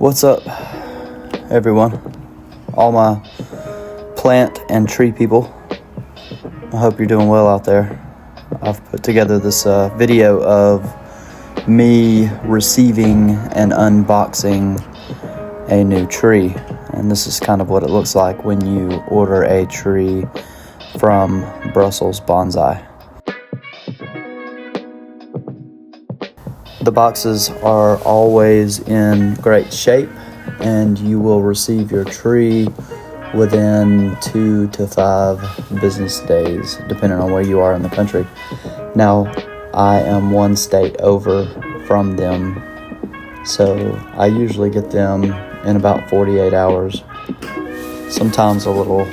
What's up, everyone? All my plant and tree people. I hope you're doing well out there. I've put together this video of me receiving and unboxing a new tree. And this is kind of what it looks like when you order a tree from Brussels Bonsai. The boxes are always in great shape, and you will receive your tree within 2 to 5 business days, depending on where you are in the country. Now, I am one state over from them, so I usually get them in about 48 hours, sometimes a little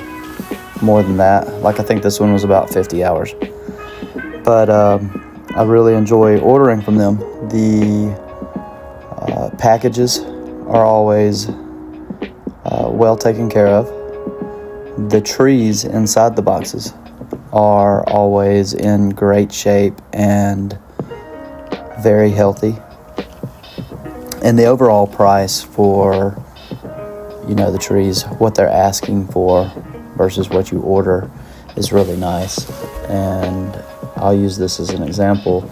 more than that. Like, I think this one was about 50 hours. But I really enjoy ordering from them. The packages are always well taken care of. The trees inside the boxes are always in great shape and very healthy. And the overall price for, the trees, what they're asking for versus what you order is really nice. And I'll use this as an example.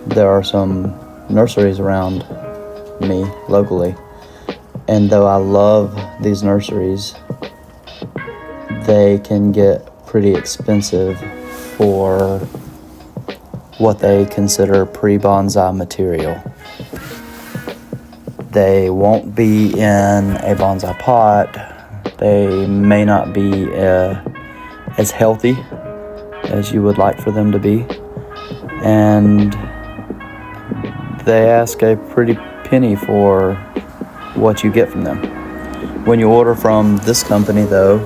There are some nurseries around me locally, and though I love these nurseries, they can get pretty expensive for what they consider pre-bonsai material. They won't be in a bonsai pot. They may not be as healthy as you would like for them to be, and they ask a pretty penny for what you get from them. When you order from this company, though,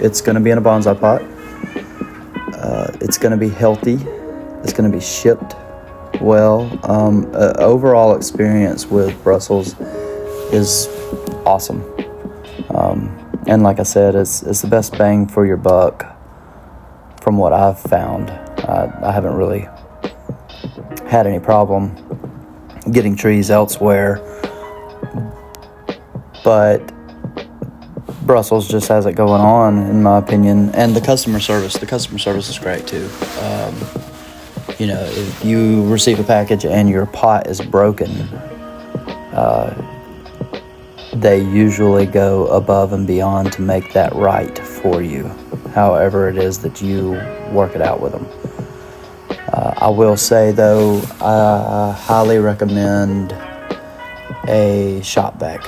it's going to be in a bonsai pot. It's going to be healthy. It's going to be shipped well. Overall experience with Brussels is awesome. And like I said, it's the best bang for your buck from what I've found. I haven't really had any problem getting trees elsewhere, but Brussels just has it going on, in my opinion. And the customer service is great too. If you receive a package and your pot is broken, they usually go above and beyond to make that right for you, however it is that you work it out with them. I will say, though, I highly recommend a shop vac,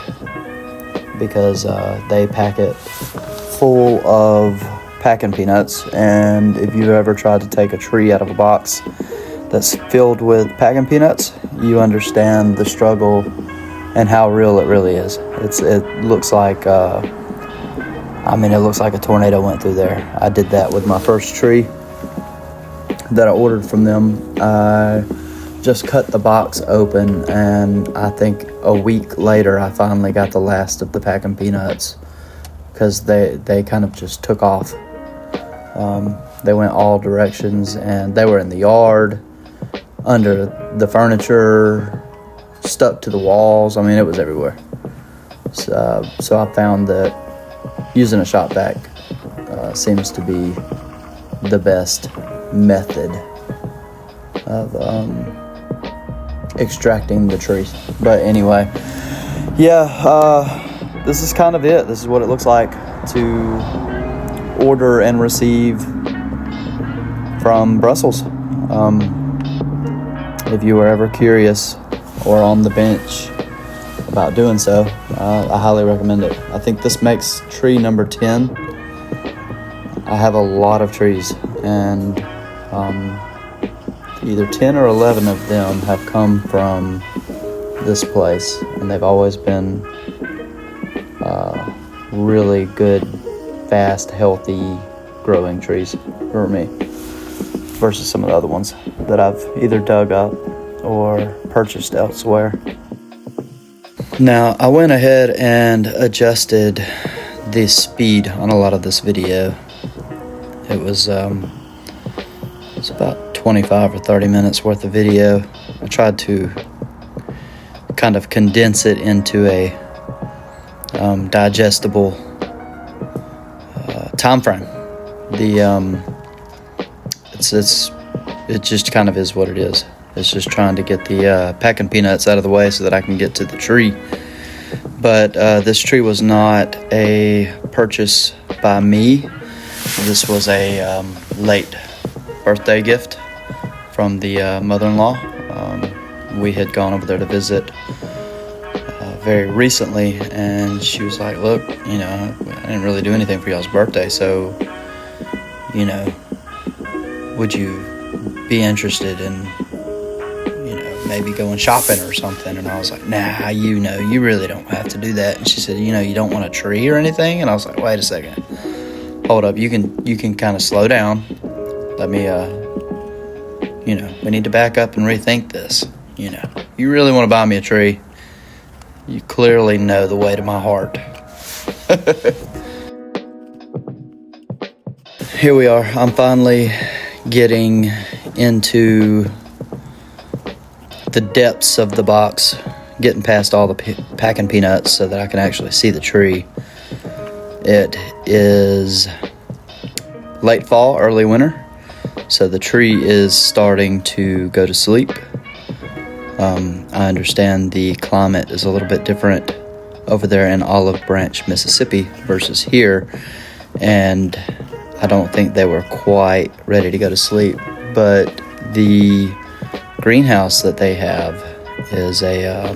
because they pack it full of packing peanuts, and if you've ever tried to take a tree out of a box that's filled with packing peanuts, you understand the struggle and how real it really is. It looks like it looks like a tornado went through there. I did that with my first tree that I ordered from them. I just cut the box open, and I think a week later I finally got the last of the packing peanuts, because they kind of just took off. They went all directions, and they were in the yard, under the furniture, stuck to the walls. It was everywhere. So I found that using a shop vac seems to be the best method of extracting the trees. But anyway, this is kind of it. This is what it looks like to order and receive from Brussels. If you were ever curious or on the bench about doing so, I highly recommend it. I think this makes tree number 10. I have a lot of trees, and either 10 or 11 of them have come from this place, and they've always been really good, fast, healthy growing trees for me, versus some of the other ones that I've either dug up or purchased elsewhere. Now, I went ahead and adjusted the speed on a lot of this video. It was about 25 or 30 minutes worth of video. I tried to kind of condense it into a digestible time frame. It just kind of is what it is. It's just trying to get the packing peanuts out of the way so that I can get to the tree. But this tree was not a purchase by me. This was a late birthday gift from the mother-in-law. We had gone over there to visit very recently, and she was like, look, I didn't really do anything for y'all's birthday, so, would you be interested in, maybe going shopping or something? And I was like, nah, you really don't have to do that. And she said, you don't want a tree or anything? And I was like, wait a second. Hold up, you can kind of slow down. Let me, we need to back up and rethink this. You really want to buy me a tree? You clearly know the way to my heart. Here we are. I'm finally getting into the depths of the box, getting past all the packing peanuts so that I can actually see the tree. It is late fall, early winter, so the tree is starting to go to sleep. I understand the climate is a little bit different over there in Olive Branch, Mississippi versus here, and I don't think they were quite ready to go to sleep. But the greenhouse that they have is a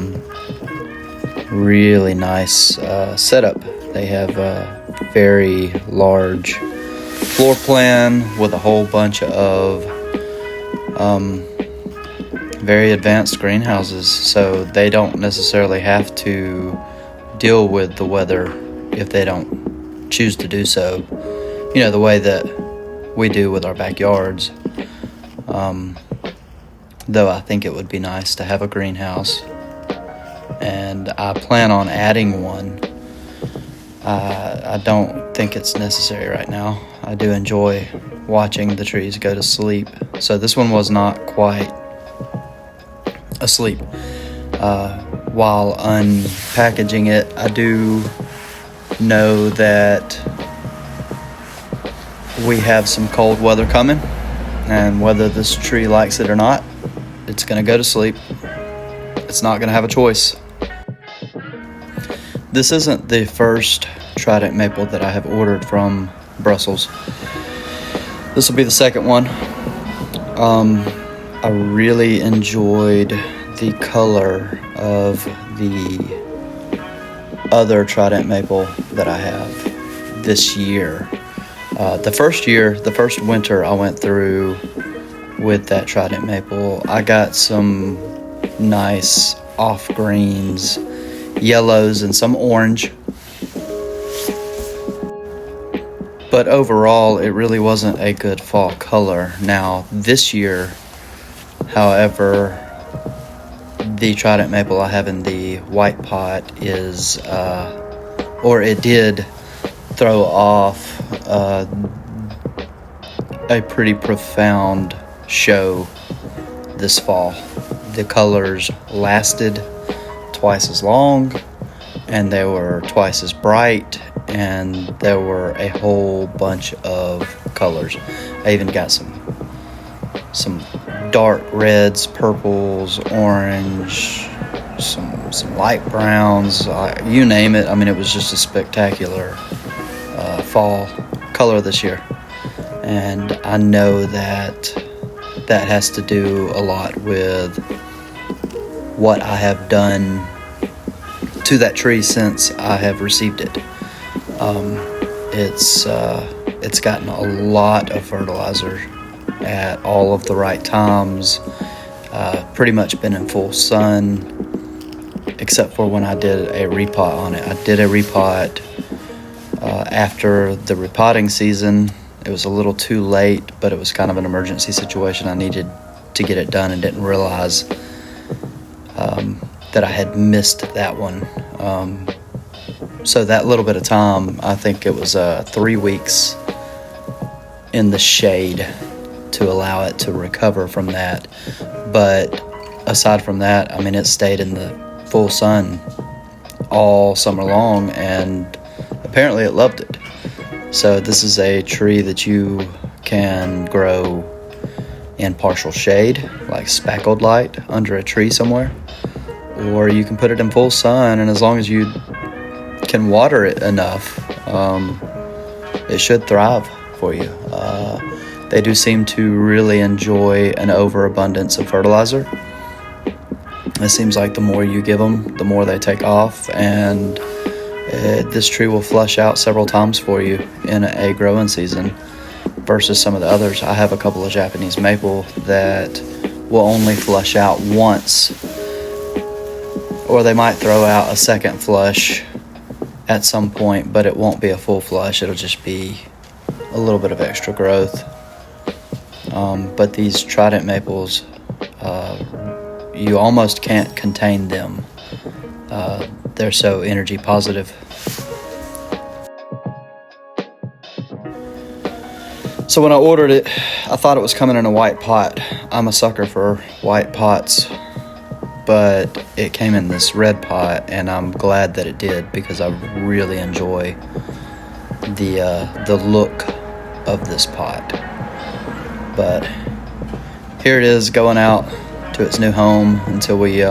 really nice setup. They have a very large floor plan with a whole bunch of very advanced greenhouses, so they don't necessarily have to deal with the weather if they don't choose to do so, the way that we do with our backyards. Though I think it would be nice to have a greenhouse, and I plan on adding one. I don't think it's necessary right now. I do enjoy watching the trees go to sleep, so this one was not quite asleep. While unpackaging it, I do know that we have some cold weather coming, and whether this tree likes it or not, it's going to go to sleep. It's not going to have a choice. This isn't the first trident maple that I have ordered from Brussels. This will be the second one. I really enjoyed the color of the other trident maple that I have this year. The first winter I went through with that trident maple, I got some nice off greens, yellows, and some orange. But overall, it really wasn't a good fall color. Now, this year, however, the trident maple I have in the white pot is, or it did throw off a pretty profound show this fall. The colors lasted twice as long, and they were twice as bright, and there were a whole bunch of colors. I even got some dark reds, purples, orange, some light browns, you name it. I mean, it was just a spectacular fall color this year, and I know that has to do a lot with what I have done to that tree since I have received it. It's gotten a lot of fertilizer at all of the right times. Pretty much been in full sun, except for when I did a repot on it. I did a repot after the repotting season. It was a little too late, but it was kind of an emergency situation. I needed to get it done and didn't realize that I had missed that one. So that little bit of time, I think it was 3 weeks in the shade to allow it to recover from that. But aside from that, I mean, it stayed in the full sun all summer long, and apparently it loved it. So this is a tree that you can grow in partial shade, like speckled light under a tree somewhere, or you can put it in full sun, and as long as you can water it enough, it should thrive for you. They do seem to really enjoy an overabundance of fertilizer. It seems like the more you give them, the more they take off, and this tree will flush out several times for you in a growing season versus some of the others. I have a couple of Japanese maple that will only flush out once, or they might throw out a second flush at some point, but it won't be a full flush. It'll just be a little bit of extra growth. But these trident maples, you almost can't contain them. They're so energy positive. So when I ordered it, I thought it was coming in a white pot. I'm a sucker for white pots, but it came in this red pot, and I'm glad that it did, because I really enjoy the look of this pot. But here it is, going out to its new home until we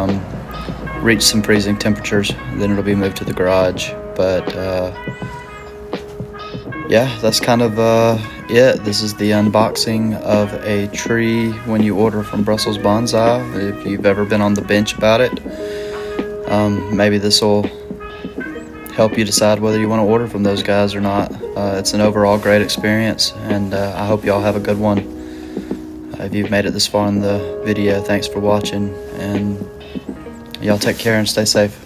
reach some freezing temperatures. Then it'll be moved to the garage. But yeah, that's kind of it. This is the unboxing of a tree when you order from Brussels Bonsai. If you've ever been on the bench about it, maybe this will help you decide whether you want to order from those guys or not. It's an overall great experience, and I hope y'all have a good one. If you've made it this far in the video, thanks for watching, and y'all take care and stay safe.